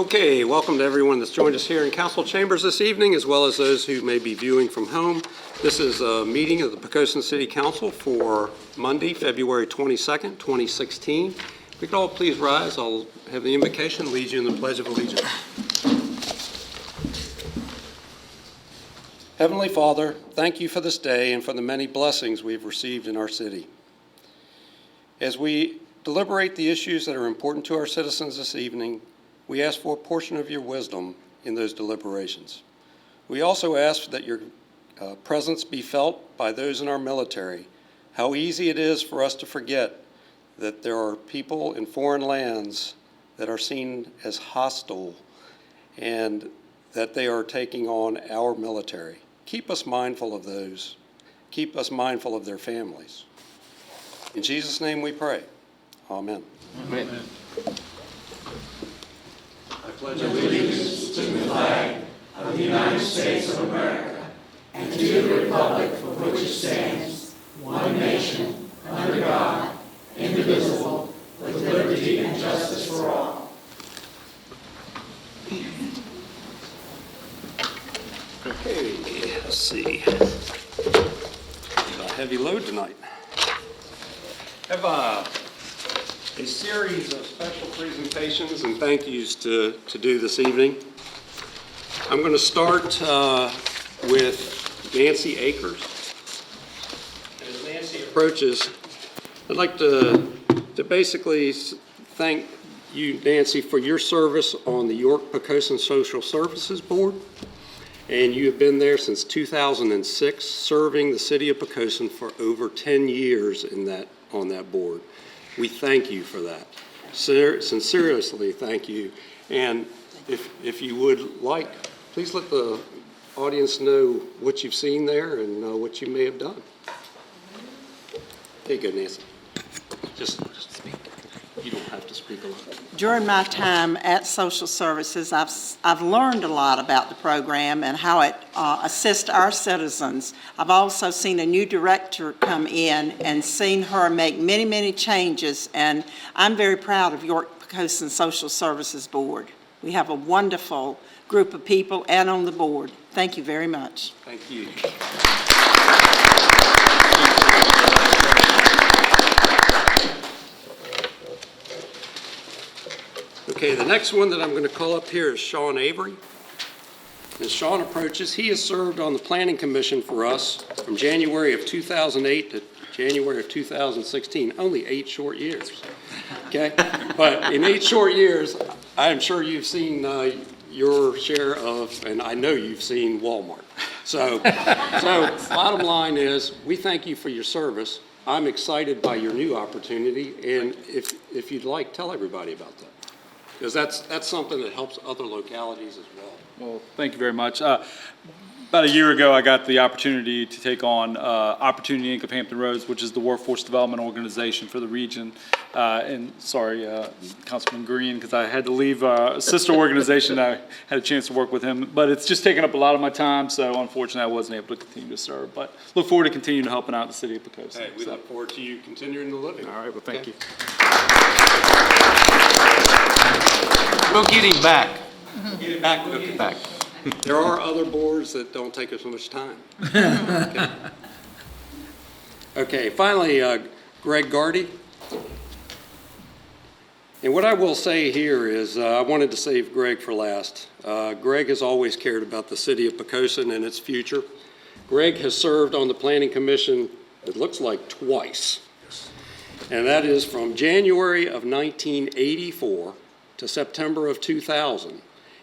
Okay, welcome to everyone that's joined us here in council chambers this evening, as well as those who may be viewing from home. This is a meeting of the Poquoson City Council for Monday, February 22nd, 2016. If we could all please rise, I'll have the invocation, lead you in the Pledge of Allegiance. Heavenly Father, thank you for this day and for the many blessings we've received in our city. As we deliberate the issues that are important to our citizens this evening, we ask for a portion of your wisdom in those deliberations. We also ask that your presence be felt by those in our military, how easy it is for us to forget that there are people in foreign lands that are seen as hostile and that they are taking on our military. Keep us mindful of those. Keep us mindful of their families. In Jesus' name we pray. Amen. Amen. I pledge allegiance to the flag of the United States of America and to the republic for which it stands, one nation, under God, indivisible, with liberty and justice for all. Okay, let's see. Got a heavy load tonight. Have a series of special presentations and thank yous to do this evening. I'm going to start with Nancy Akers. As Nancy approaches, I'd like to basically thank you, Nancy, for your service on the York Poquoson Social Services Board. And you have been there since 2006, serving the city of Poquoson for over 10 years on that board. We thank you for that. Sincerely thank you. And if you would like, please let the audience know what you've seen there and what you may have done. There you go, Nancy. Just speak. You don't have to speak a lot. During my time at Social Services, I've learned a lot about the program and how it assists our citizens. I've also seen a new director come in and seen her make many, many changes, and I'm very proud of York Poquoson Social Services Board. We have a wonderful group of people and on the board. Thank you very much. Thank you. Okay, the next one that I'm going to call up here is Sean Avery. As Sean approaches, he has served on the Planning Commission for us from January of 2008 to January of 2016, only 8 short years. Okay, but in 8 short years, I'm sure you've seen your share of, and I know you've seen Walmart. So bottom line is, we thank you for your service. I'm excited by your new opportunity, and if you'd like, tell everybody about that. Because that's something that helps other localities as well. Well, thank you very much. About a year ago, I got the opportunity to take on Opportunity Inc. of Hampton Roads, which is the workforce development organization for the region. And sorry, Councilman Green, because I had to leave a sister organization. I had a chance to work with him, but it's just taken up a lot of my time, so unfortunately I wasn't able to continue to serve. But look forward to continuing to helping out the city of Poquoson. Hey, we look forward to you continuing to live. All right, well, thank you. We'll get him back. Get it back, we'll get it back. There are other boards that don't take as much time. Okay, finally, Greg Gardy. And what I will say here is I wanted to save Greg for last. Greg has always cared about the city of Poquoson and its future. Greg has served on the Planning Commission, it looks like twice. And that is from January of 1984 to September of 2000.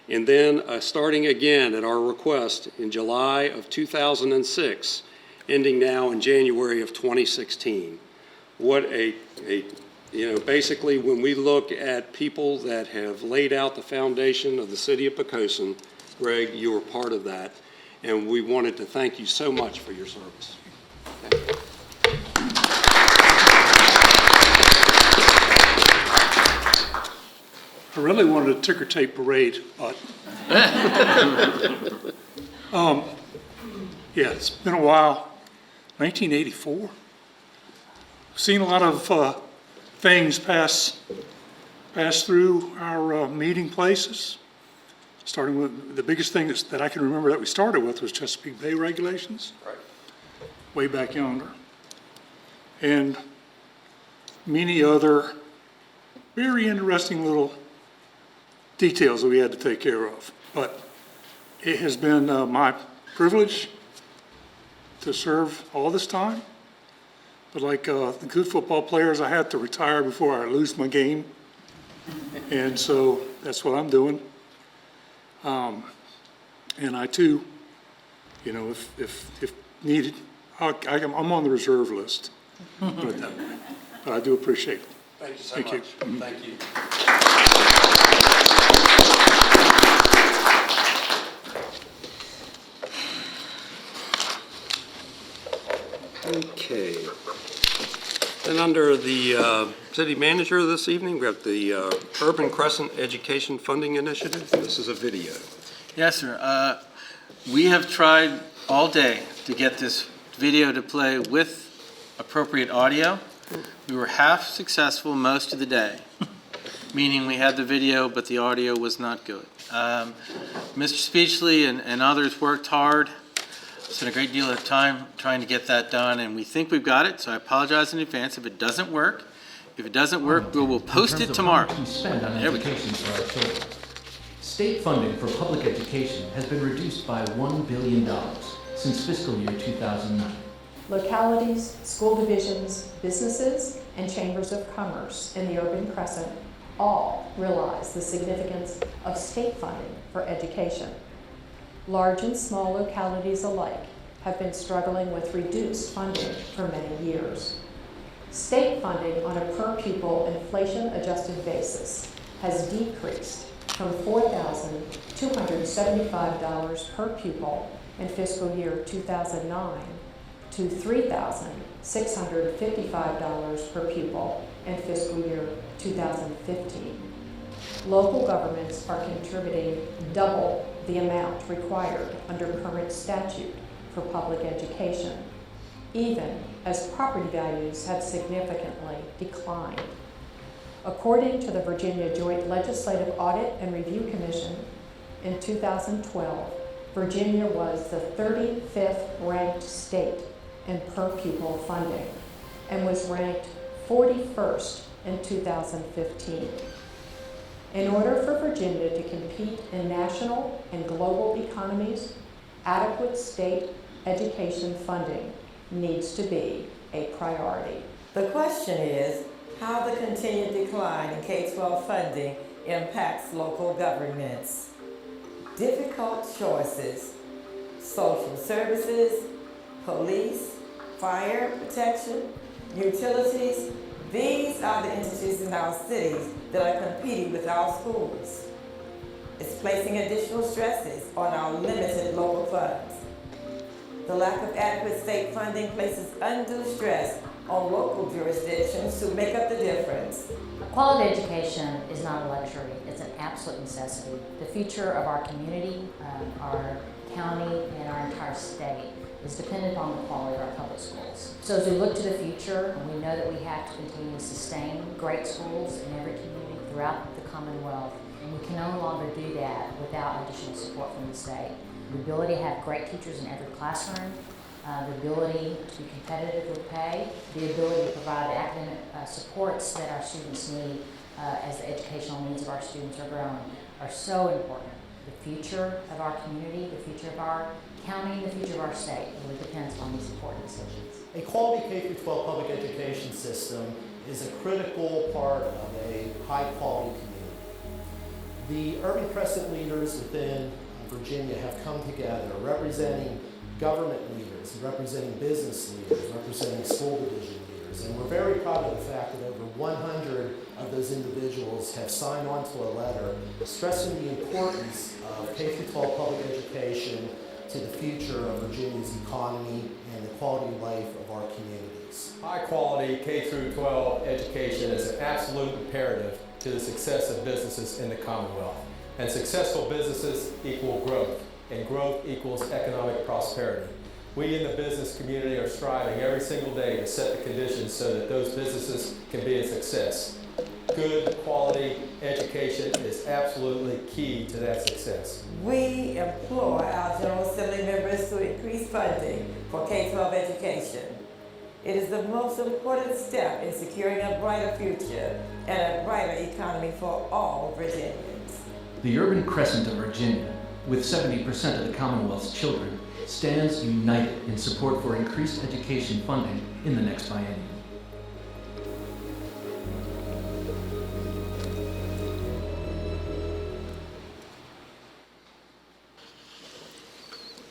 And then starting again at our request in July of 2006, ending now in January of 2016. What basically when we look at people that have laid out the foundation of the city of Poquoson, Greg, you were part of that. And we wanted to thank you so much for your service. Okay. I really wanted a ticker tape parade, but yeah, it's been a while. 1984. Seen a lot of things pass through our meeting places. starting with, the biggest thing that I can remember that we started with was Chesapeake Bay regulations. Right. Way back yonder. And many other very interesting little details that we had to take care of. But it has been my privilege to serve all this time. But like the good football players, I had to retire before I lose my game. And so that's what I'm doing. And I too, you know, if needed, I'm on the reserve list. Put it that way. But I do appreciate it. Thank you so Thank you. much. Thank you. Okay. Then under the city manager this evening, we have the Urban Crescent Education Funding Initiative. This is a video. Yes, sir. We have tried all day to get this video to play with appropriate audio. We were half successful most of the day, meaning we had the video, but the audio was not good. Mr. Speechley and others worked hard, spent a great deal of time trying to get that done, and we think we've got it, so I apologize in advance if it doesn't work. If it doesn't work, we'll post it tomorrow. We spend on There we go. education for our children. State funding for public education has been reduced by $1 billion since fiscal year 2009. Localities, school divisions, businesses, and chambers of commerce in the Urban Crescent all realize the significance of state funding for education. Large and small localities alike have been struggling with reduced funding for many years. State funding on a per-pupil inflation-adjusted basis has decreased from $4,275 per pupil in fiscal year 2009 to $3,655 per pupil in fiscal year 2015. Local governments are contributing double the amount required under current statute for public education, even as property values have significantly declined. According to the Virginia Joint Legislative Audit and Review Commission, in 2012, Virginia was the 35th ranked state in per pupil funding and was ranked 41st in 2015. In order for Virginia to compete in national and global economies, adequate state education funding needs to be a priority. The question is how the continued decline in K-12 funding impacts local governments. Difficult choices: social services, police, fire protection, utilities. These are the entities in our cities that are competing with our schools. It's placing additional stresses on our limited local funds. The lack of adequate state funding places undue stress on local jurisdictions to make up the difference. Quality education is not a luxury, it's an absolute necessity. The future of our community, our county, and our entire state is dependent on the quality of our public schools. So as we look to the future, we know that we have to continue to sustain great schools in every community throughout the Commonwealth, and we can no longer do that without additional support from the state. The ability to have great teachers in every classroom, the ability to be competitive with pay, the ability to provide academic supports that our students need as the educational needs of our students are growing are so important. The future of our community, the future of our county, the future of our state really depends on these important decisions. A quality K-12 public education system is a critical part of a high-quality community. The Urban Crescent leaders within Virginia have come together representing government leaders, representing business leaders, representing school division leaders, and we're very proud of the fact that over 100 of those individuals have signed on to a letter stressing the importance of K-12 public education to the future of Virginia's economy and the quality of life of our communities. High-quality K-12 education is an absolute imperative to the success of businesses in the Commonwealth. And successful businesses equal growth, and growth equals economic prosperity. We in the business community are striving every single day to set the conditions so that those businesses can be a success. good quality education is absolutely key to that success. We implore our General Assembly members to increase funding for K-12 education. It is the most important step in securing a brighter future and a brighter economy for all Virginians. The urban crescent of Virginia, with 70% of the Commonwealth's children, stands united in support for increased education funding in the next biennium.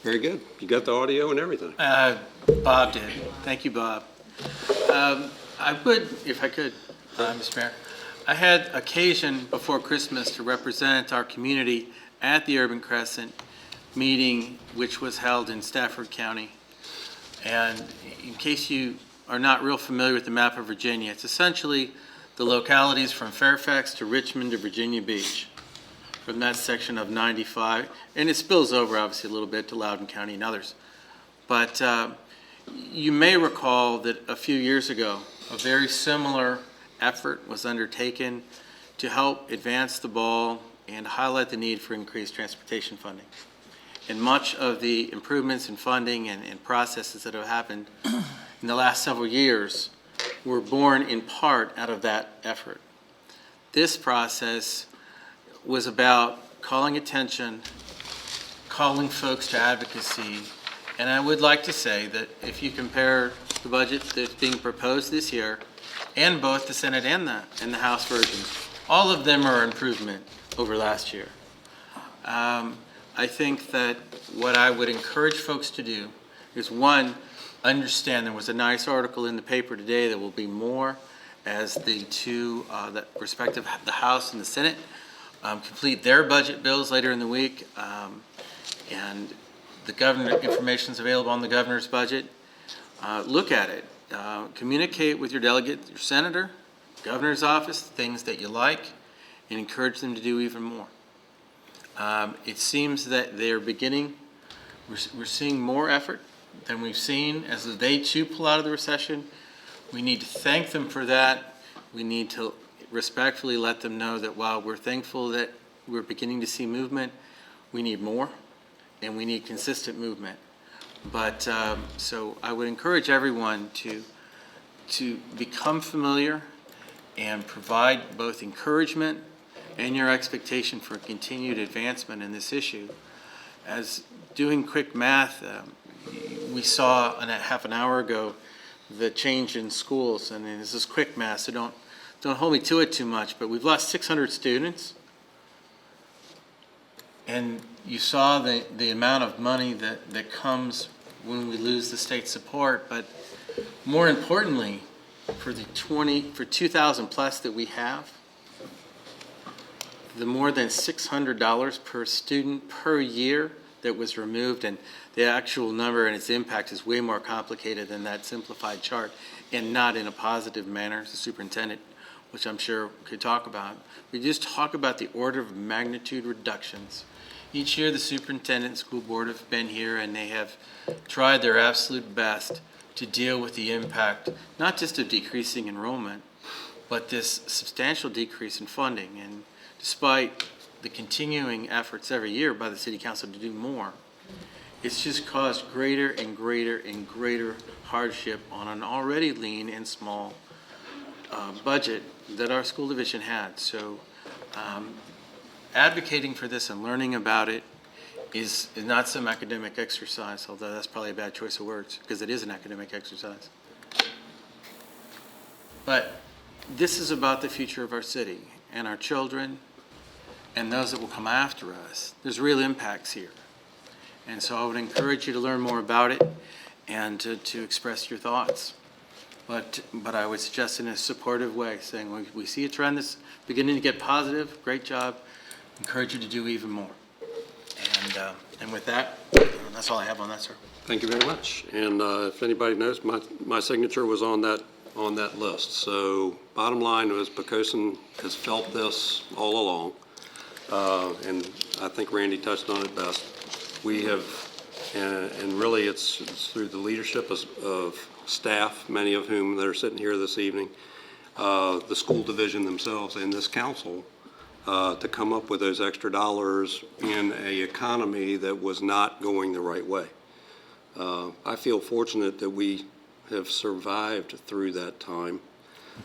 Very good. You got the audio and everything. Bob did. Thank you, Bob. I would, if I could, Mr. Mayor, I had occasion before Christmas to represent our community at the Urban Crescent meeting, which was held in Stafford County. And in case you are not real familiar with the map of Virginia, it's essentially the localities from Fairfax to Richmond to Virginia Beach, from that section of 95, and it spills over obviously a little bit to Loudoun County and others. But you may recall that a few years ago, a very similar effort was undertaken to help advance the ball and highlight the need for increased transportation funding. And much of the improvements in funding and processes that have happened in the last several years were born in part out of that effort. This process was about calling attention, calling folks to advocacy, and I would like to say that if you compare the budget that's being proposed this year and both the Senate and the House versions, all of them are improvement over last year. I think that what I would encourage folks to do is, one, understand there was a nice article in the paper today. There will be more as the two, the respective, the House and the Senate complete their budget bills later in the week, and the governor information is available on the governor's budget. Look at it. Communicate with your delegate, your senator, governor's office, things that you like, and encourage them to do even more. It seems that they're beginning, we're seeing more effort than we've seen as they too pull out of the recession. We need to thank them for that. We need to respectfully let them know that while we're thankful that we're beginning to see movement, we need more and we need consistent movement. But so I would encourage everyone to become familiar and provide both encouragement and your expectation for continued advancement in this issue. As doing quick math, we saw half an hour ago the change in schools, and this is quick math, so don't hold me to it too much, but we've lost 600 students. And you saw the amount of money that comes when we lose the state support, but more importantly, for 2,000 plus that we have, the more than $600 per student per year that was removed, and the actual number and its impact is way more complicated than that simplified chart, and not in a positive manner, the superintendent, which I'm sure could talk about. We just talk about the order of magnitude reductions. Each year the superintendent and school board have been here and they have tried their absolute best to deal with the impact, not just of decreasing enrollment, but this substantial decrease in funding. And despite the continuing efforts every year by the city council to do more, it's just caused greater and greater and greater hardship on an already lean and small budget that our school division had. So advocating for this and learning about it is not some academic exercise, although that's probably a bad choice of words because it is an academic exercise. But this is about the future of our city and our children and those that will come after us. There's real impacts here. And so I would encourage you to learn more about it and to express your thoughts. But I would suggest in a supportive way, saying we see a trend that's beginning to get positive, great job, encourage you to do even more. And with that, that's all I have on that, sir. Thank you very much. And if anybody knows, my signature was on that list. So bottom line was Poquoson has felt this all along. And I think Randy touched on it best. We have, and really it's through the leadership of staff, many of whom that are sitting here this evening, the school division themselves and this council to come up with those extra dollars in an economy that was not going the right way. I feel fortunate that we have survived through that time,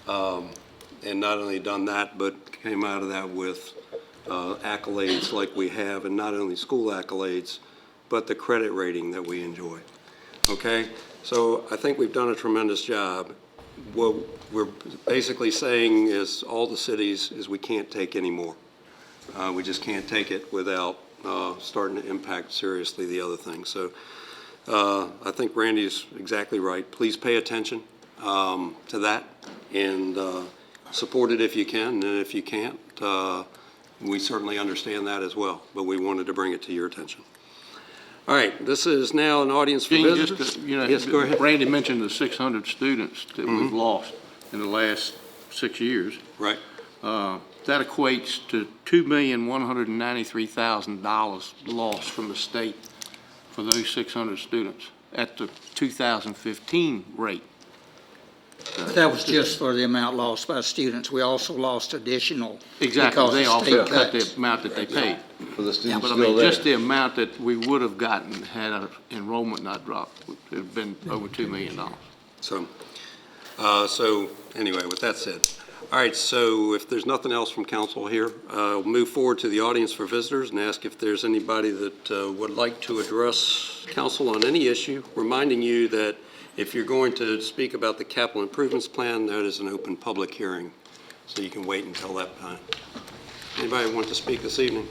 and not only done that, but came out of that with accolades like we have, and not only school accolades, but the credit rating that we enjoy. Okay, so I think we've done a tremendous job. What we're basically saying is all the cities is we can't take any more. We just can't take it without starting to impact seriously the other things. So I think Randy's exactly right. Please pay attention to that and support it if you can, and if you can't, we certainly understand that as well, but we wanted to bring it to your attention. All right, this is now an audience for Gene, visitors. just to, Yes, go ahead. Randy mentioned the 600 students that we've lost in the last 6 years. Right. That equates to $2,193,000 lost from the state for those 600 students at the 2015 rate. That was just for the amount lost by students. We also lost additional. Exactly, because they of also state cut the cuts. amount that they paid. For the students But I still mean, there. just the amount that we would have gotten had our enrollment not dropped, would have been over $2 million. So anyway, with that said, all right, so if there's nothing else from council here, we'll move forward to the audience for visitors and ask if there's anybody that would like to address council on any issue, reminding you that if you're going to speak about the capital improvements plan, that is an open public hearing, so you can wait until that time. Anybody want to speak this evening?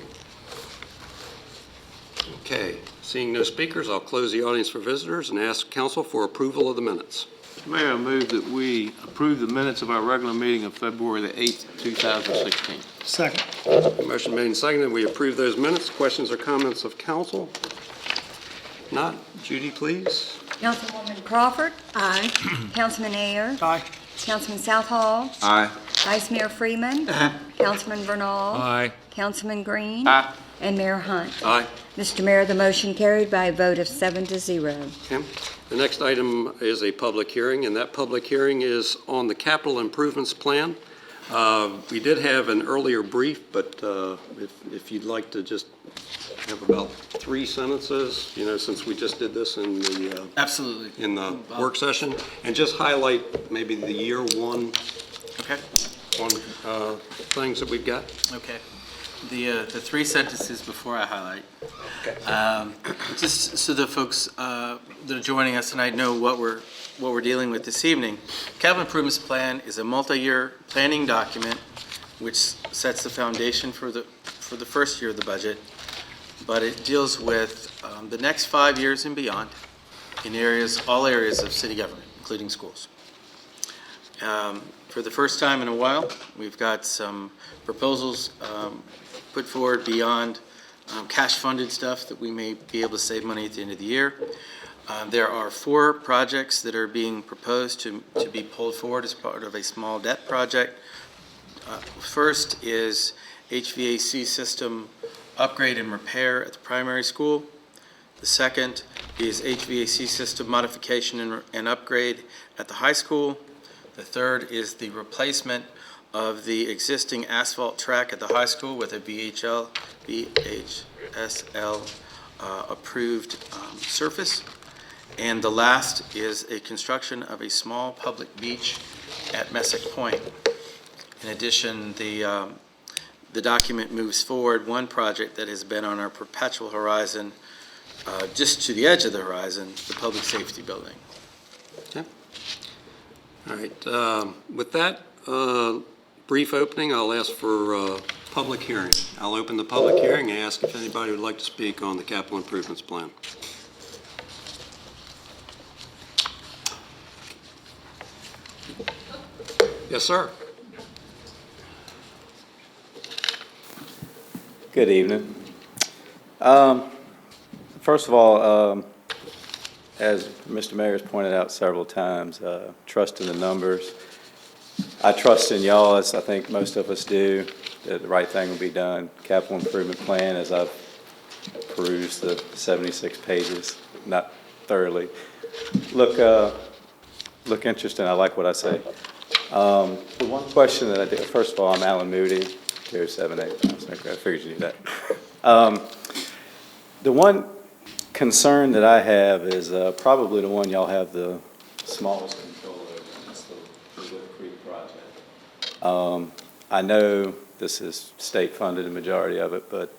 Okay, seeing no speakers, I'll close the audience for visitors and ask council for approval of the minutes. Mayor, I move that we approve the minutes of our regular meeting of February the 8th, 2016. Second. Motion made and seconded, we approve those minutes. Questions or comments of council? Not. Judy, please. Councilwoman Crawford. Aye. Councilman Ayer. Aye. Councilman Southall. Aye. Vice Mayor Freeman. Aye. Councilman Bernal. Aye. Councilman Green. Aye. And Mayor Hunt. Aye. Mr. Mayor, the motion carried by a vote of 7-0. Okay. The next item is a public hearing, and that public hearing is on the capital improvements plan. We did have an earlier brief, but if you'd like to just have about 3 sentences, since we just did this in the Absolutely. in the work session, and just highlight maybe the year one Okay. things that we've got. Okay. The 3 sentences before I highlight. Just so the folks that are joining us tonight know what we're dealing with this evening. Capital Improvements Plan is a multi-year planning document which sets the foundation for the first year of the budget, but it deals with the next 5 years and beyond in all areas of city government, including schools. For the first time in a while, we've got some proposals put forward beyond cash-funded stuff that we may be able to save money at the end of the year. There are 4 projects that are being proposed to be pulled forward as part of a small debt project. First is HVAC system upgrade and repair at the primary school. The second is HVAC system modification and upgrade at the high school. The third is the replacement of the existing asphalt track at the high school with a VHSL approved surface. And the last is a construction of a small public beach at Messick Point. In addition, the document moves forward one project that has been on our perpetual horizon, just to the edge of the horizon, the public safety building. Okay. All right. With that brief opening, I'll ask for public hearing. I'll open the public hearing and ask if anybody would like to speak on the capital improvements plan. Yes, sir. Good evening. First of all, as Mr. Mayor has pointed out several times, trust in the numbers. I trust in y'all, as I think most of us do, that the right thing will be done. Capital improvement plan, as I've perused the 76 pages, not thoroughly, look interesting. I like what I say. The one question that I did, first of all, I'm Alan Moody, 278. Okay, I figured you knew that. The one concern that I have is probably the one y'all have the smallest control over, and that's the Wood Creek project. I know this is state-funded, the majority of it, but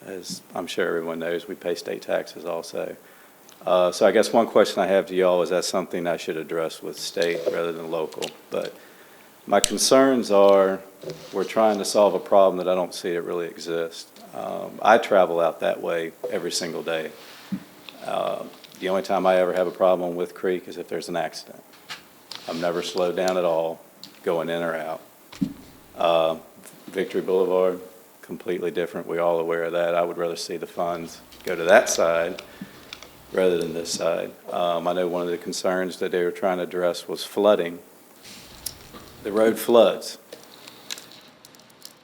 as I'm sure everyone knows, we pay state taxes also. So I guess one question I have to y'all is that something I should address with state rather than local. But my concerns are we're trying to solve a problem that I don't see it really exists. I travel out that way every single day. The only time I ever have a problem with Creek is if there's an accident. I'm never slowed down at all going in or out. Victory Boulevard, completely different. We're all aware of that. I would rather see the funds go to that side rather than this side. I know one of the concerns that they were trying to address was flooding. The road floods.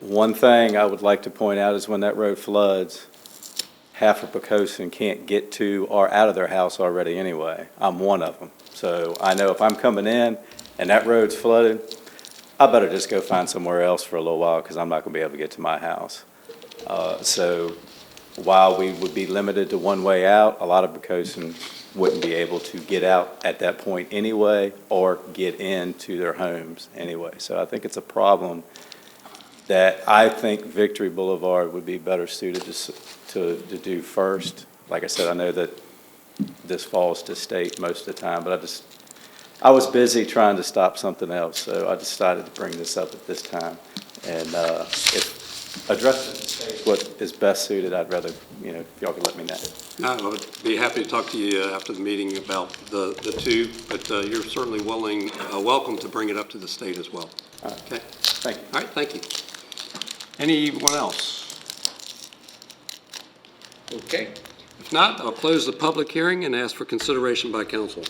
One thing I would like to point out is when that road floods, half of Poquoson can't get to or out of their house already anyway. I'm one of them. So I know if I'm coming in and that road's flooded, I better just go find somewhere else for a little while because I'm not going to be able to get to my house. So while we would be limited to one way out, a lot of Poquoson wouldn't be able to get out at that point anyway or get into their homes anyway. So I think it's a problem that I think Victory Boulevard would be better suited to do first. Like I said, I know that this falls to state most of the time, but I was busy trying to stop something else, so I decided to bring this up at this time. And if addressing the state what is best suited, I'd rather, if y'all could let me know. I would be happy to talk to you after the meeting about the two, but you're certainly welcome to bring it up to the state as well. All right. Okay? Thank you. All right, thank you. Anyone else? Okay. If not, I'll close the public hearing and ask for consideration by council.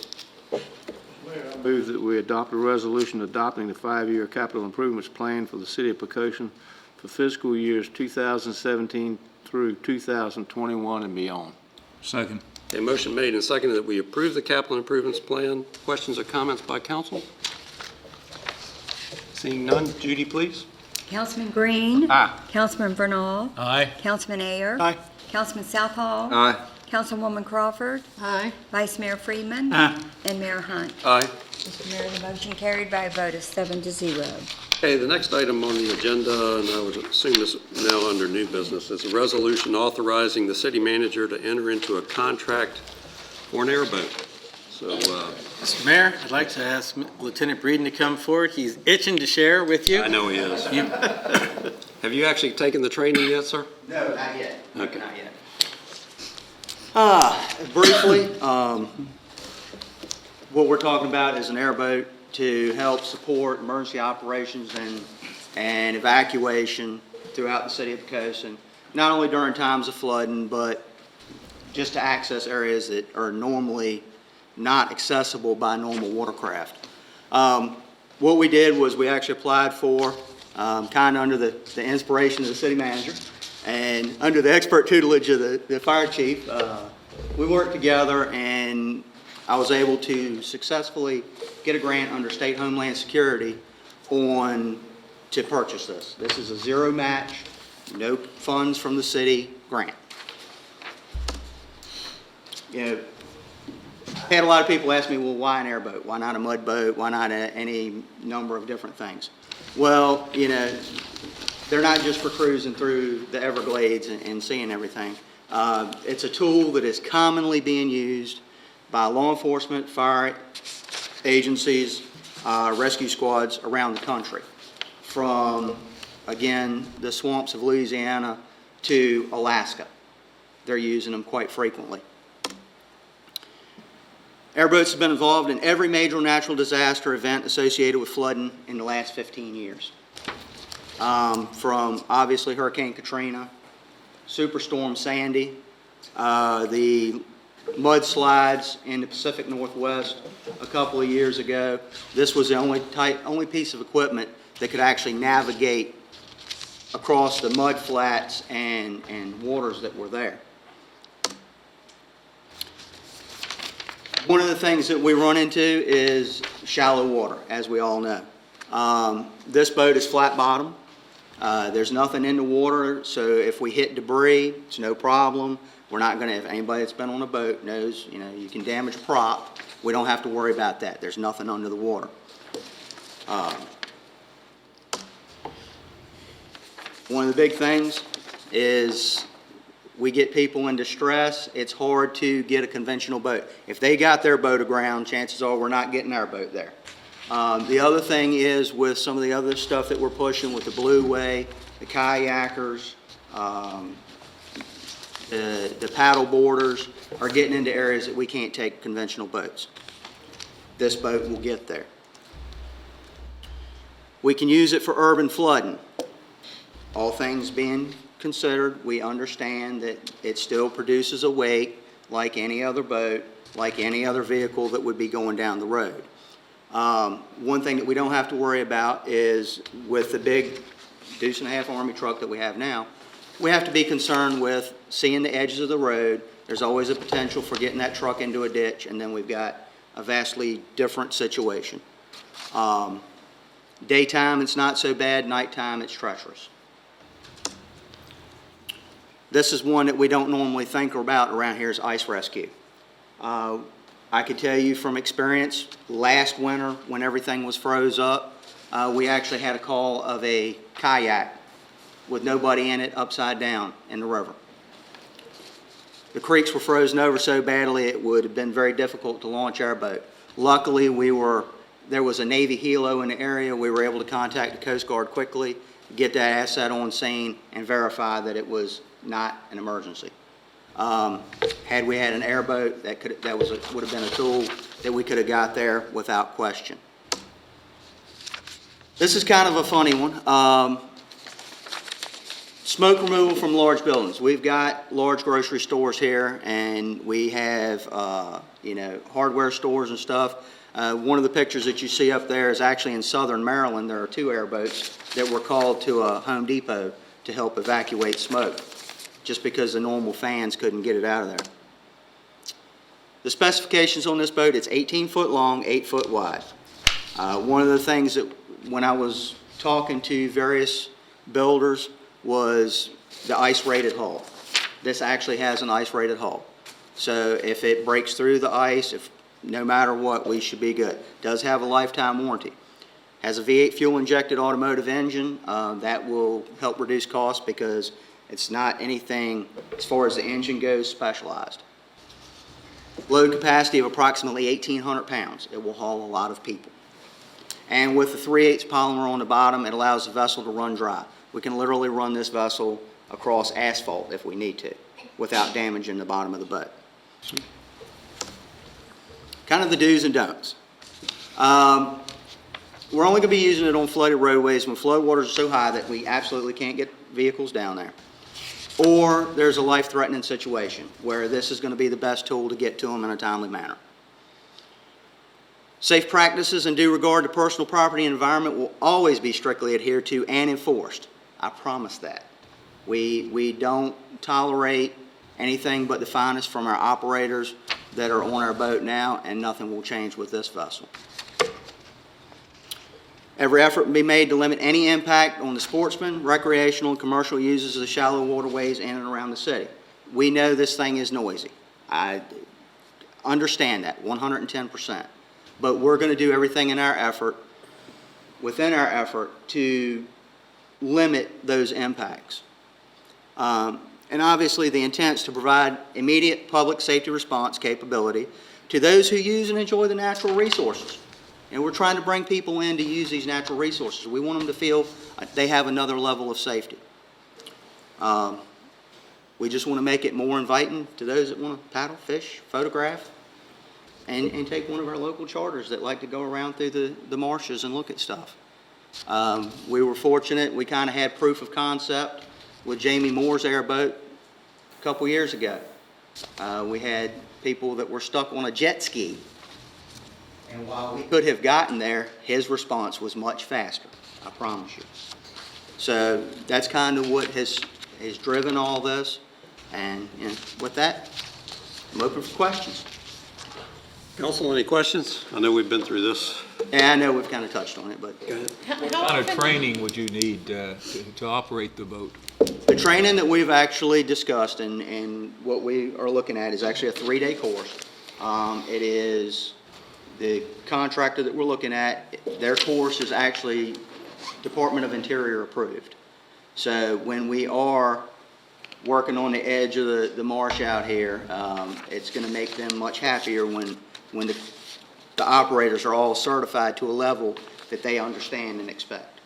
Move that we adopt a resolution adopting the 5-year capital improvements plan for the city of Poquoson for fiscal years 2017 through 2021 and beyond. Second. A motion made and seconded that we approve the capital improvements plan. Questions or comments by council? Seeing none, Judy, please. Councilman Green. Aye. Councilman Bernal. Aye. Councilman Ayer. Aye. Councilman Southall. Aye. Councilwoman Crawford. Aye. Vice Mayor Freeman. Aye. And Mayor Hunt. Aye. Mr. Mayor, the motion carried by a vote of 7-0. Okay, the next item on the agenda, and I would assume this is now under new business, is a resolution authorizing the city manager to enter into a contract for an airboat. So, Mr. Mayor, I'd like to ask Lieutenant Breeden to come forward. He's itching to share with you. I know he is. Have you actually taken the training yet, sir? No, not yet. Okay. Not yet. Briefly, what we're talking about is an airboat to help support emergency operations and evacuation throughout the city of Poquoson, not only during times of flooding, but just to access areas that are normally not accessible by normal watercraft. What we did was we actually applied for, kind of under the inspiration of the city manager, and under the expert tutelage of the fire chief, we worked together and I was able to successfully get a grant under State Homeland Security to purchase this. This is a zero match, no funds from the city grant. I had a lot of people ask me, well, why an airboat? Why not a mud boat? Why not any number of different things? Well, they're not just for cruising through the Everglades and seeing everything. It's a tool that is commonly being used by law enforcement, fire agencies, rescue squads around the country. From, again, the swamps of Louisiana to Alaska. They're using them quite frequently. Airboats have been involved in every major natural disaster event associated with flooding in the last 15 years. From obviously Hurricane Katrina, Superstorm Sandy, the mudslides in the Pacific Northwest a couple of years ago. This was the only piece of equipment that could actually navigate across the mud flats and waters that were there. One of the things that we run into is shallow water, as we all know. This boat is flat bottom. There's nothing in the water, so if we hit debris, it's no problem. We're not gonna, if anybody that's been on a boat knows, you know, you can damage a prop. We don't have to worry about that. There's nothing under the water. One of the big things is we get people in distress. It's hard to get a conventional boat. If they got their boat aground, chances are we're not getting our boat there. The other thing is with some of the other stuff that we're pushing with the Blue Way, the kayakers, the paddle boarders are getting into areas that we can't take conventional boats. This boat will get there. We can use it for urban flooding. All things being considered, we understand that it still produces a wake like any other boat, like any other vehicle that would be going down the road. One thing that we don't have to worry about is with the big deuce-and-a-half Army truck that we have now, we have to be concerned with seeing the edges of the road. There's always a potential for getting that truck into a ditch, and then we've got a vastly different situation. Daytime, it's not so bad. Nighttime, it's treacherous. This is one that we don't normally think about around here is ice rescue. I could tell you from experience, last winter when everything was froze up, we actually had a call of a kayak with nobody in it upside down in the river. The creeks were frozen over so badly it would have been very difficult to launch our boat. Luckily, there was a Navy helo in the area. We were able to contact the Coast Guard quickly, get that asset on scene, and verify that it was not an emergency. Had we had an airboat, would have been a tool that we could have got there without question. This is kind of a funny one. Smoke removal from large buildings. We've got large grocery stores here, and we have hardware stores and stuff. One of the pictures that you see up there is actually in southern Maryland. There are 2 airboats that were called to a Home Depot to help evacuate smoke, just because the normal fans couldn't get it out of there. The specifications on this boat, it's 18 foot long, 8 foot wide. One of the things that when I was talking to various builders was the ice-rated hull. This actually has an ice-rated hull. So if it breaks through the ice, no matter what, we should be good. Does have a lifetime warranty. Has a V8 fuel-injected automotive engine. That will help reduce costs because it's not anything, as far as the engine goes, specialized. Load capacity of approximately 1,800 pounds. It will haul a lot of people. And with the 3/8 polymer on the bottom, it allows the vessel to run dry. We can literally run this vessel across asphalt if we need to, without damaging the bottom of the boat. Kind of the do's and don'ts. We're only going to be using it on flooded roadways when flood waters are so high that we absolutely can't get vehicles down there. Or there's a life-threatening situation where this is going to be the best tool to get to them in a timely manner. Safe practices and due regard to personal property and environment will always be strictly adhered to and enforced. I promise that. We don't tolerate anything but the finest from our operators that are on our boat now, and nothing will change with this vessel. Every effort will be made to limit any impact on the sportsmen, recreational, and commercial users of the shallow waterways in and around the city. We know this thing is noisy. I understand that 110%. But we're going to do everything within our effort to limit those impacts. And obviously the intent is to provide immediate public safety response capability to those who use and enjoy the natural resources. And we're trying to bring people in to use these natural resources. We want them to feel they have another level of safety. We just want to make it more inviting to those that want to paddle, fish, photograph, and take one of our local charters that like to go around through the marshes and look at stuff. We were fortunate. We kind of had proof of concept with Jamie Moore's airboat a couple years ago. We had people that were stuck on a jet ski. And while we could have gotten there, his response was much faster, I promise you. So that's kind of what has driven all this. And with that, I'm open for questions. Council, any questions? I know we've been through this. And I know we've kind of touched on it, but go ahead. What kind of training would you need to operate the boat? The training that we've actually discussed and what we are looking at is actually a 3-day course. It is the contractor that we're looking at, their course is actually Department of Interior approved. So when we are working on the edge of the marsh out here, it's going to make them much happier when the operators are all certified to a level that they understand and expect.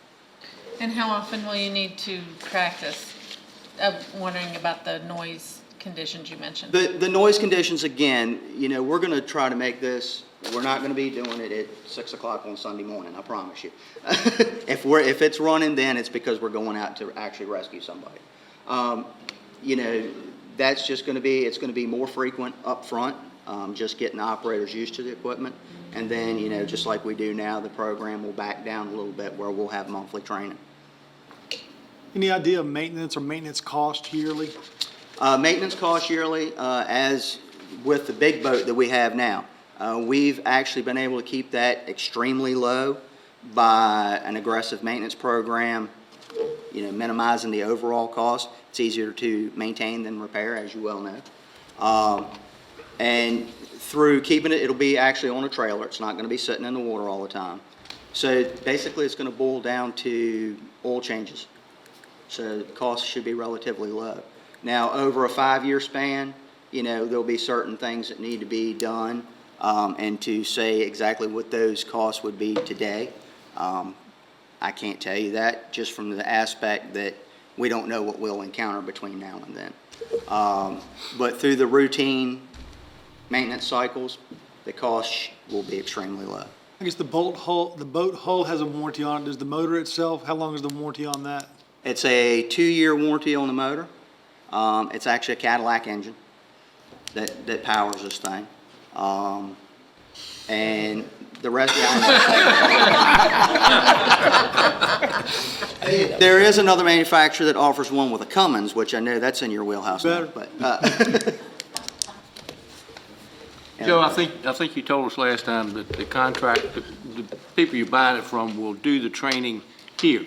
And how often will you need to practice? I'm wondering about the noise conditions you mentioned. The noise conditions, again, we're going to try to make this, we're not going to be doing it at 6 o'clock on Sunday morning, I promise you. If it's running, then it's because we're going out to actually rescue somebody. That's just going to be, it's going to be more frequent up front, just getting the operators used to the equipment. And then, just like we do now, the program will back down a little bit where we'll have monthly training. Any idea of maintenance or maintenance cost yearly? Maintenance cost yearly, as with the big boat that we have now, we've actually been able to keep that extremely low by an aggressive maintenance program, minimizing the overall cost. It's easier to maintain than repair, as you well know. And through keeping it, it'll be actually on a trailer. It's not going to be sitting in the water all the time. So basically, it's going to boil down to oil changes. So the cost should be relatively low. Now, over a 5-year span, there'll be certain things that need to be done, and to say exactly what those costs would be today, I can't tell you that, just from the aspect that we don't know what we'll encounter between now and then. But through the routine maintenance cycles, the cost will be extremely low. I guess the boat hull has a warranty on it. Does the motor itself, how long is the warranty on that? It's a 2-year warranty on the motor. It's actually a Cadillac engine that powers this thing. And the rest, there is another manufacturer that offers one with a Cummins, which I know that's in your wheelhouse. Better. But, Joe, I think you told us last time that the people you're buying it from will do the training here.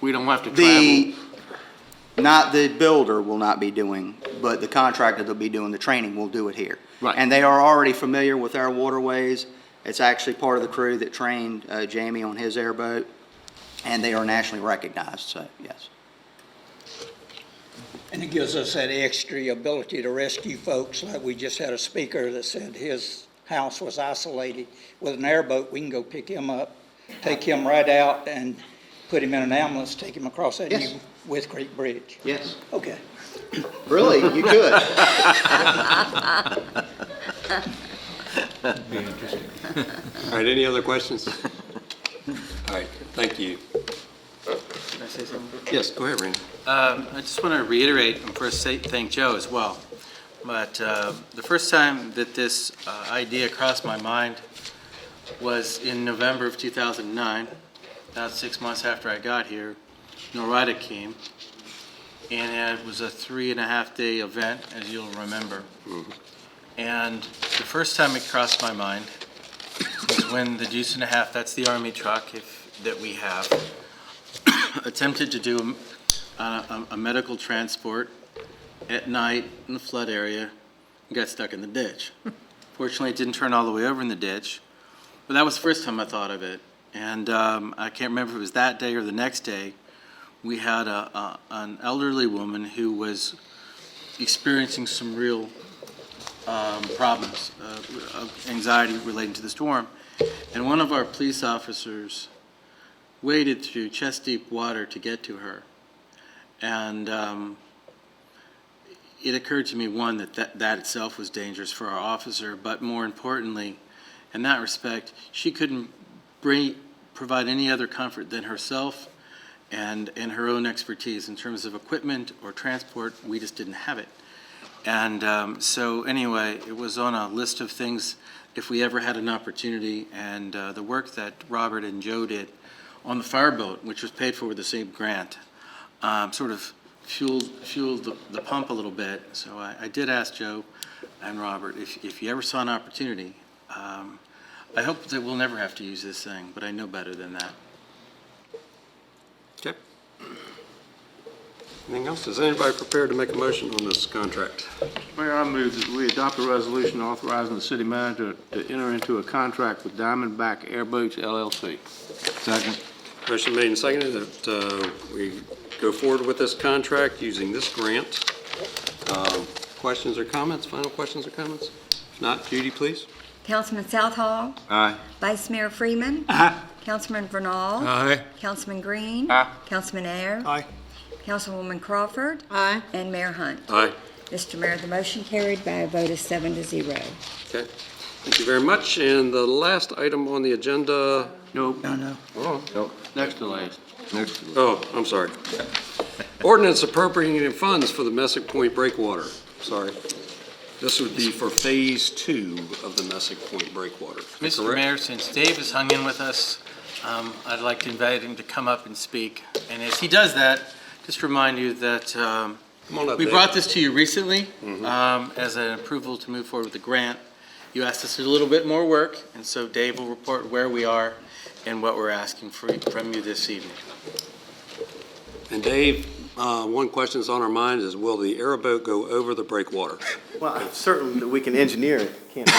We don't have to travel. Not the builder will not be doing, but the contractor that'll be doing the training will do it here. Right. And they are already familiar with our waterways. It's actually part of the crew that trained Jamie on his airboat, and they are nationally recognized, so yes. And it gives us that extra ability to rescue folks. Like we just had a speaker that said his house was isolated. With an airboat, we can go pick him up, take him right out, and put him in an ambulance, take him across that new West Creek Bridge. Yes. Okay. Really? You could. That'd be interesting. All right, any other questions? All right, thank you. Can I say something? Yes, go ahead, Randy. I just want to reiterate and first thank Joe as well. But the first time that this idea crossed my mind was in November of 2009, about 6 months after I got here. Norita came, and it was a 3.5-day event, as you'll remember. Mm-hmm. And the first time it crossed my mind was when the Deuce and a Half, that's the Army truck that we have, attempted to do a medical transport at night in the flood area and got stuck in the ditch. Fortunately, it didn't turn all the way over in the ditch, but that was the first time I thought of it. And I can't remember if it was that day or the next day, we had an elderly woman who was experiencing some real problems, anxiety relating to the storm. And one of our police officers waded through chest-deep water to get to her. And it occurred to me, one, that itself was dangerous for our officer, but more importantly, in that respect, she couldn't provide any other comfort than herself and her own expertise in terms of equipment or transport. We just didn't have it. And so anyway, it was on a list of things if we ever had an opportunity, and the work that Robert and Joe did on the fireboat, which was paid for with the same grant, sort of fueled the pump a little bit. So I did ask Joe and Robert, if you ever saw an opportunity, I hope that we'll never have to use this thing, but I know better than that. Okay. Anything else? Is anybody prepared to make a motion on this contract? Mayor, I move that we adopt a resolution authorizing the city manager to enter into a contract with Diamondback Airboats LLC. Second. Motion made and seconded that we go forward with this contract using this grant. Questions or comments? Final questions or comments? If not, Judy, please. Councilman Southall. Aye. Vice Mayor Freeman. Aye. Councilman Vernal. Aye. Councilman Green. Aye. Councilman Ayer. Aye. Councilwoman Crawford. Aye. And Mayor Hunt. Aye. Mr. Mayor, the motion carried by a vote of 7-0. Okay. Thank you very much. And the last item on the agenda. Nope. No. Oh, Nope. Next to last. Next to last. oh, I'm sorry. Ordinance appropriating funds for the Messick Point Breakwater. Sorry. This would be for Phase 2 of the Messick Point Breakwater. Mr. Correct? Mayor, since Dave has hung in with us, I'd like to invite him to come up and speak. And as he does that, just remind you that Come on up, we Dave. brought this to you recently as an approval to move forward with the grant. You asked us to do a little bit more work, and so Dave will report where we are and what we're asking from you this evening. And Dave, one question that's on our mind is, will the airboat go over the breakwater? Well, I'm certain that we can engineer it, can't we?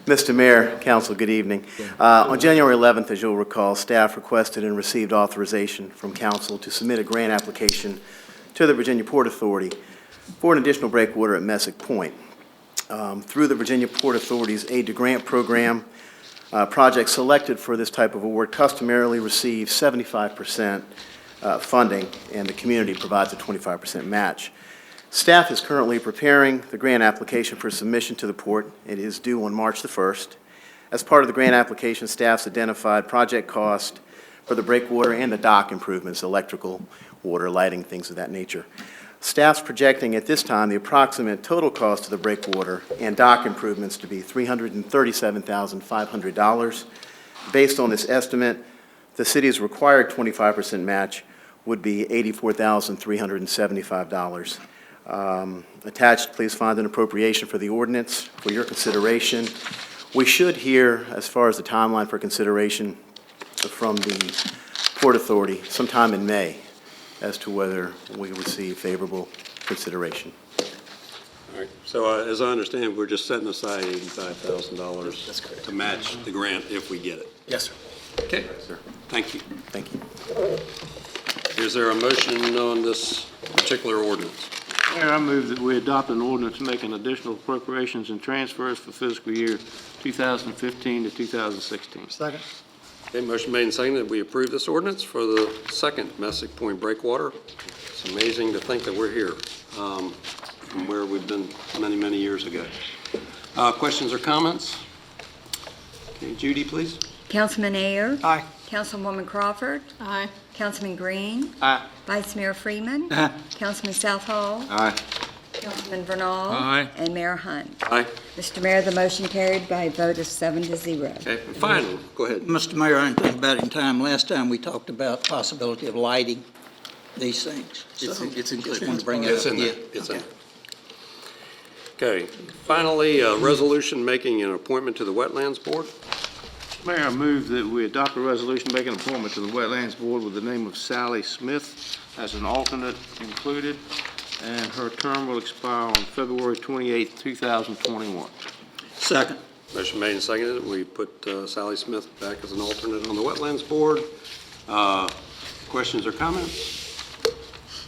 Mr. Mayor, Council, good evening. On January 11th, as you'll recall, staff requested and received authorization from Council to submit a grant application to the Virginia Port Authority for an additional breakwater at Messick Point. Through the Virginia Port Authority's Aid to Grant program, projects selected for this type of award customarily receive 75% funding, and the community provides a 25% match. Staff is currently preparing the grant application for submission to the port. It is due on March the 1st. As part of the grant application, staff's identified project cost for the breakwater and the dock improvements, electrical, water, lighting, things of that nature. Staff's projecting at this time the approximate total cost of the breakwater and dock improvements to be $337,500. Based on this estimate, the city's required 25% match would be $84,375. Attached, please find an appropriation for the ordinance for your consideration. We should hear, as far as the timeline for consideration from the Port Authority, sometime in May, as to whether we receive favorable consideration. All right. So as I understand, we're just setting aside $85,000 to match the grant if we get it. Yes, sir. Okay. Sir. Thank you. Thank you. Is there a motion on this particular ordinance? Mayor, I move that we adopt an ordinance making additional appropriations and transfers for fiscal year 2015 to 2016. Second. Okay, motion made and seconded that we approve this ordinance for the second Messick Point Breakwater. It's amazing to think that we're here from where we've been many, many years ago. Questions or comments? Okay, Judy, please. Councilman Ayer. Aye. Councilwoman Crawford. Aye. Councilman Green. Aye. Vice Mayor Freeman. Aye. Councilman Southall. Aye. Councilman Vernal. Aye. And Mayor Hunt. Aye. Mr. Mayor, the motion carried by a vote of 7-0. Okay, and final, go ahead. Mr. Mayor, I didn't think about it in time. Last time we talked about the possibility of lighting these things. It's So, included. just wanted to bring it It's up. in there, Yeah. it's in there. Okay, finally, a resolution making an appointment to the Wetlands Board. Mayor, I move that we adopt a resolution making an appointment to the Wetlands Board with the name of Sally Smith as an alternate included, and her term will expire on February 28, 2021. Second. Motion made and seconded. We put Sally Smith back as an alternate on the Wetlands Board. Questions or comments?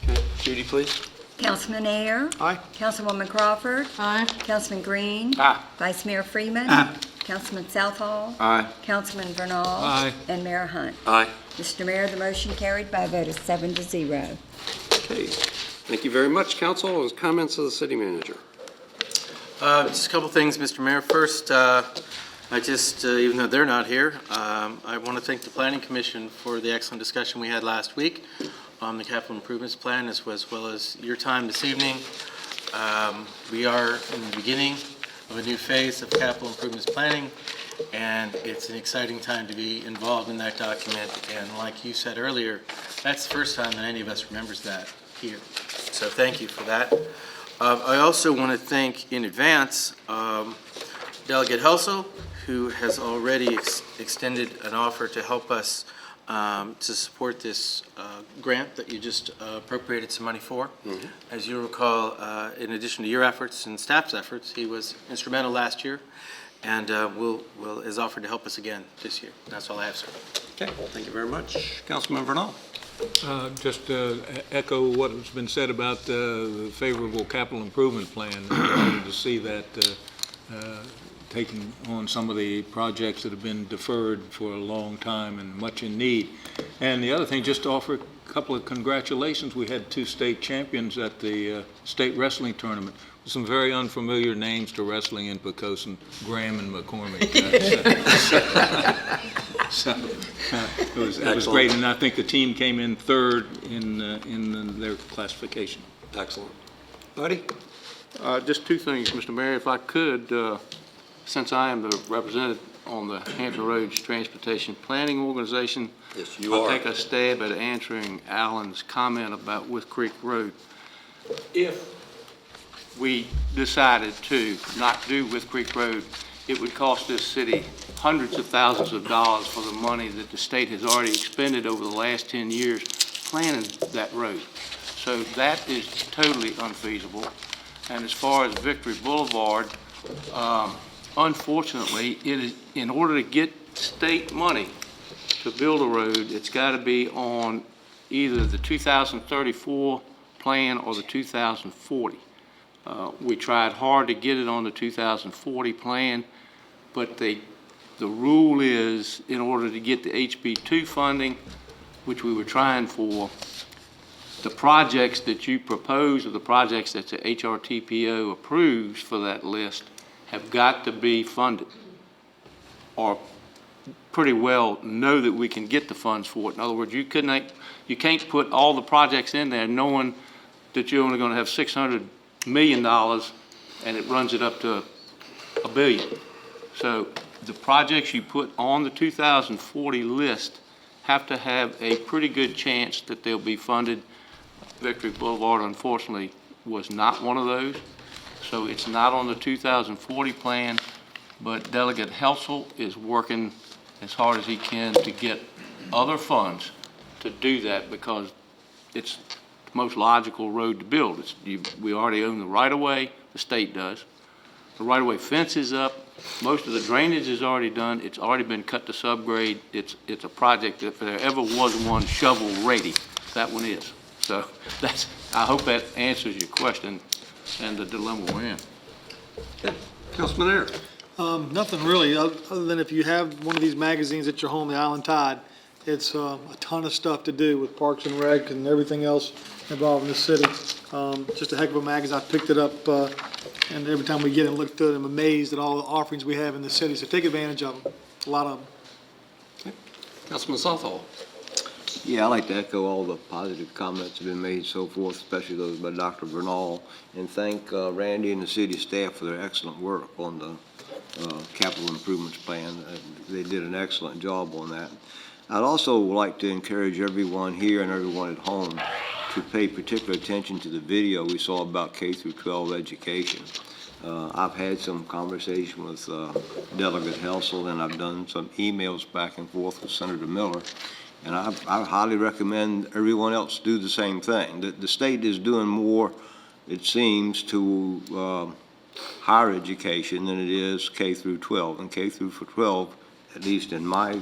Okay, Judy, please. Councilman Ayer. Aye. Councilwoman Crawford. Aye. Councilman Green. Aye. Vice Mayor Freeman. Aye. Councilman Southall. Aye. Councilman Vernal. Aye. And Mayor Hunt. Aye. Mr. Mayor, the motion carried by a vote of 7-0. Okay, thank you very much, Council. Comments of the City Manager. Just a couple things, Mr. Mayor. First, I just, even though they're not here, I want to thank the Planning Commission for the excellent discussion we had last week on the capital improvements plan, as well as your time this evening. We are in the beginning of a new phase of capital improvements planning, and it's an exciting time to be involved in that document. And like you said earlier, that's the first time that any of us remembers that here. So thank you for that. I also want to thank in advance Delegate Helsel, who has already extended an offer to help us to support this grant that you just appropriated some money for. As you recall, in addition to your efforts and staff's efforts, he was instrumental last year, and has offered to help us again this year. That's all I have, sir. Okay, thank you very much. Councilman Vernal. Just echo what has been said about the favorable capital improvement plan. Delighted to see that taking on some of the projects that have been deferred for a long time and much in need. And the other thing, just to offer a couple of congratulations. We had 2 state champions at the state wrestling tournament. Some very unfamiliar names to wrestling in Poquoson, Graham and McCormick. So it was great, and I think the team came in 3rd in their classification. Excellent. Buddy? Just 2 things, Mr. Mayor, if I could, since I am the representative on the Hampton Roads Transportation Planning Organization, yes, you I'll are. take a stab at answering Alan's comment about With Creek Road. If we decided to not do With Creek Road, it would cost this city hundreds of thousands of dollars for the money that the state has already expended over the last 10 years planning that road. So that is totally unfeasible. And as far as Victory Boulevard, unfortunately, it is, in order to get state money to build a road, it's got to be on either the 2034 plan or the 2040. We tried hard to get it on the 2040 plan, but the rule is, in order to get the HB2 funding, which we were trying for, the projects that you propose or the projects that the HRTPO approves for that list have got to be funded, or pretty well know that we can get the funds for it. In other words, you can't put all the projects in there knowing that you're only going to have $600 million and it runs it up to $1 billion. So the projects you put on the 2040 list have to have a pretty good chance that they'll be funded. Victory Boulevard, unfortunately, was not one of those. So it's not on the 2040 plan, but Delegate Helsel is working as hard as he can to get other funds to do that, because it's the most logical road to build. We already own the right-of-way, the state does. The right-of-way fence is up. Most of the drainage is already done. It's already been cut to subgrade. It's a project that if there ever was one shovel-ready, that one is. So I hope that answers your question and the dilemma we're in. Yeah. Councilman Air. Nothing really, other than if you have one of these magazines at your home, the Island Tide, it's a ton of stuff to do with Parks and Rec and everything else involved in the city. Just a heck of a magazine. I picked it up, and every time we get it and look through it, I'm amazed at all the offerings we have in the city. So take advantage of them, a lot of them. Okay. Councilman Southall. Yeah, I'd like to echo all the positive comments that have been made so forth, especially those by Dr. Vernal, and thank Randy and the city staff for their excellent work on the capital improvements plan. They did an excellent job on that. I'd also like to encourage everyone here and everyone at home to pay particular attention to the video we saw about K-12 education. I've had some conversation with Delegate Helsel, and I've done some emails back and forth with Senator Miller. And I highly recommend everyone else do the same thing. The state is doing more, it seems, to higher education than it is K through 12. And K through 12, at least in my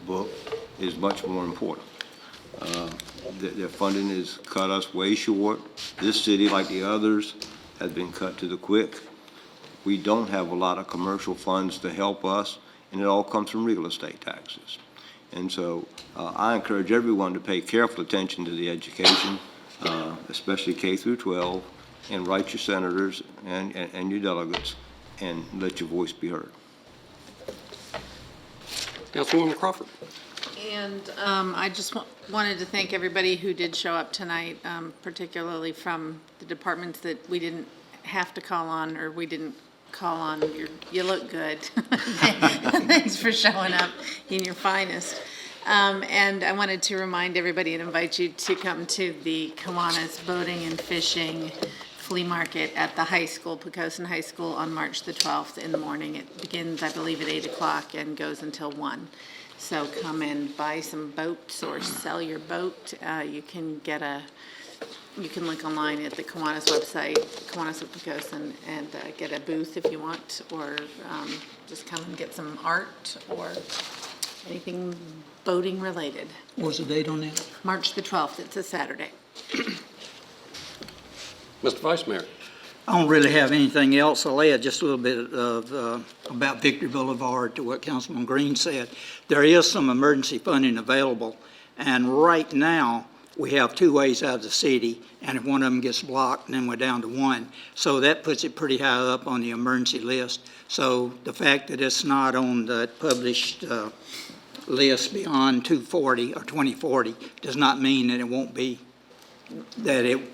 book, is much more important. Their funding has cut us way short. This city, like the others, has been cut to the quick. We don't have a lot of commercial funds to help us, and it all comes from real estate taxes. And so I encourage everyone to pay careful attention to the education, especially K through 12, and write your senators and your delegates, and let your voice be heard. Councilwoman Crawford. And I just wanted to thank everybody who did show up tonight, particularly from the departments that we didn't have to call on, or we didn't call on. You look good. Thanks for showing up in your finest. And I wanted to remind everybody and invite you to come to the Kiwanis Boating and Fishing flea market at the high school, Poquoson High School, on March the 12th in the morning. It begins, I believe, at 8 o'clock and goes until 1. So come and buy some boats or sell your boat. You can look online at the Kiwanis website, Kiwanis of Poquoson, and get a booth if you want, or just come and get some art or anything boating related. What was the date on that? March the 12th, it's a Saturday. Mr. Vice Mayor. I don't really have anything else. I'll add just a little bit of, about Victory Boulevard to what Councilman Green said. There is some emergency funding available, and right now, we have 2 ways out of the city, and if one of them gets blocked, then we're down to 1. So that puts it pretty high up on the emergency list. So the fact that it's not on the published list beyond 240 or 2040 does not mean that it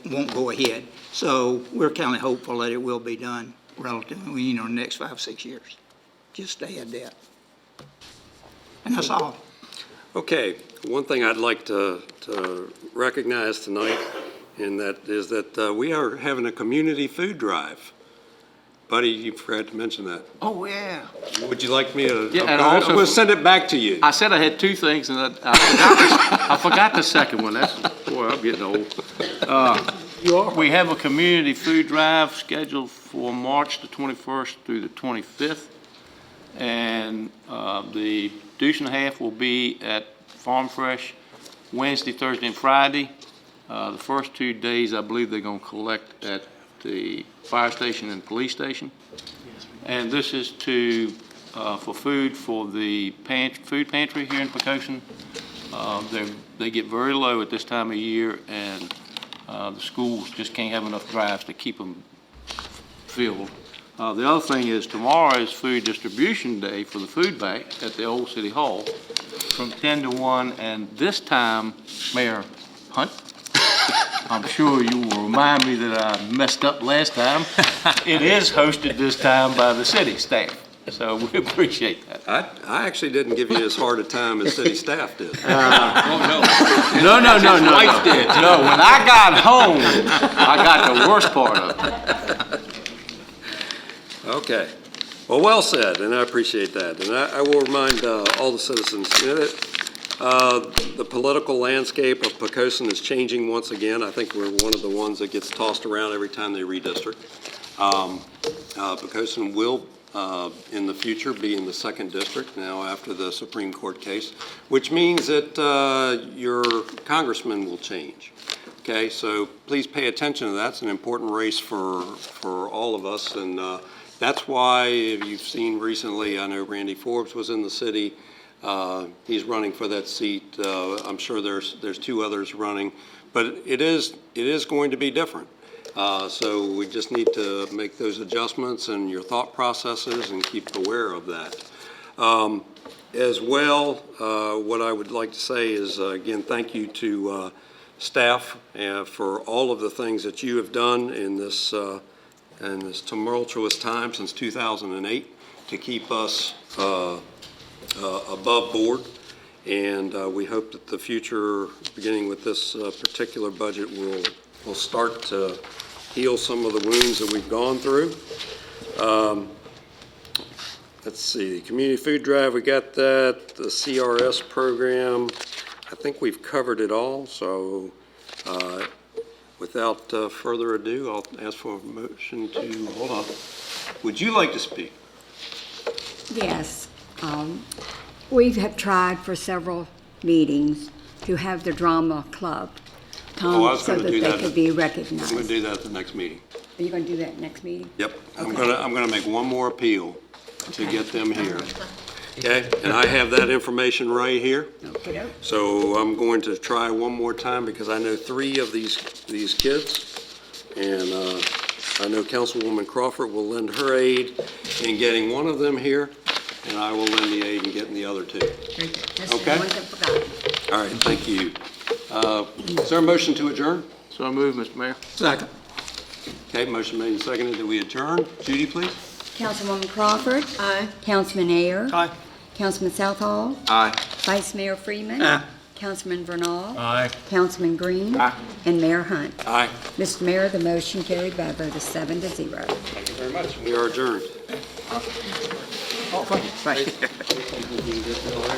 won't go ahead. So we're kind of hopeful that it will be done relatively, in the next 5 or 6 years. Just to add that. And that's all. Okay, one thing I'd like to recognize tonight, and that is that we are having a community food drive. Buddy, you forgot to mention that. Oh, yeah. Would you like me to? Yeah, and I'm also- going to send it back to you. I said I had 2 things, and I forgot the second one. Boy, I'm getting old. We have a community food drive scheduled for March the 21st through the 25th. And the douche and a half will be at Farm Fresh Wednesday, Thursday, and Friday. The first 2 days, I believe they're going to collect at the fire station and police station. And this is for food for the food pantry here in Poquoson. They get very low at this time of year, and the schools just can't have enough drives to keep them filled. The other thing is tomorrow is food distribution day for the food bank at the old City Hall from 10 to 1. And this time, Mayor Hunt, I'm sure you will remind me that I messed up last time. It is hosted this time by the city staff. So we appreciate that. I actually didn't give you as hard a time as city staff did. No. Wife did. No, when I got home, I got the worst part of it. Okay. Well said, and I appreciate that. And I will remind all the citizens, the political landscape of Poquoson is changing once again. I think we're one of the ones that gets tossed around every time they redistrict. Poquoson will, in the future, be in the 2nd district now after the Supreme Court case, which means that your congressman will change. Okay, so please pay attention to that. It's an important race for all of us, and that's why you've seen recently, I know Randy Forbes was in the city. He's running for that seat. I'm sure there's 2 others running, but it is going to be different. So we just need to make those adjustments in your thought processes and keep aware of that. As well, what I would like to say is, again, thank you to staff for all of the things that you have done in this tumultuous time since 2008 to keep us above board. And we hope that the future, beginning with this particular budget, will start to heal some of the wounds that we've gone through. Let's see, community food drive, we got that. The CRS program, I think we've covered it all. So without further ado, I'll ask for a motion to, hold on. Would you like to speak? Yes. We have tried for several meetings to have the drama club come so that they could be recognized. I'm going to do that at the next meeting. Are you going to do that next meeting? Yep. I'm going to make one more appeal to get them here. Okay? And I have that information right here. Okay. So I'm going to try one more time because I know 3 of these kids, and I know Councilwoman Crawford will lend her aid in getting one of them here, and I will lend the aid in getting the other 2. Okay? All right, thank you. Is there a motion to adjourn? So moved, Mr. Mayor. Second. Okay, motion made and seconded that we adjourn. Judy, please. Councilwoman Crawford. Aye. Councilman Ayer. Aye. Councilman Southall. Aye. Vice Mayor Freeman. Aye. Councilman Vernal. Aye. Councilman Green. Aye. And Mayor Hunt. Aye. Mr. Mayor, the motion carried by a vote of 7-0. Thank you very much. We are adjourned. Oh, thank you.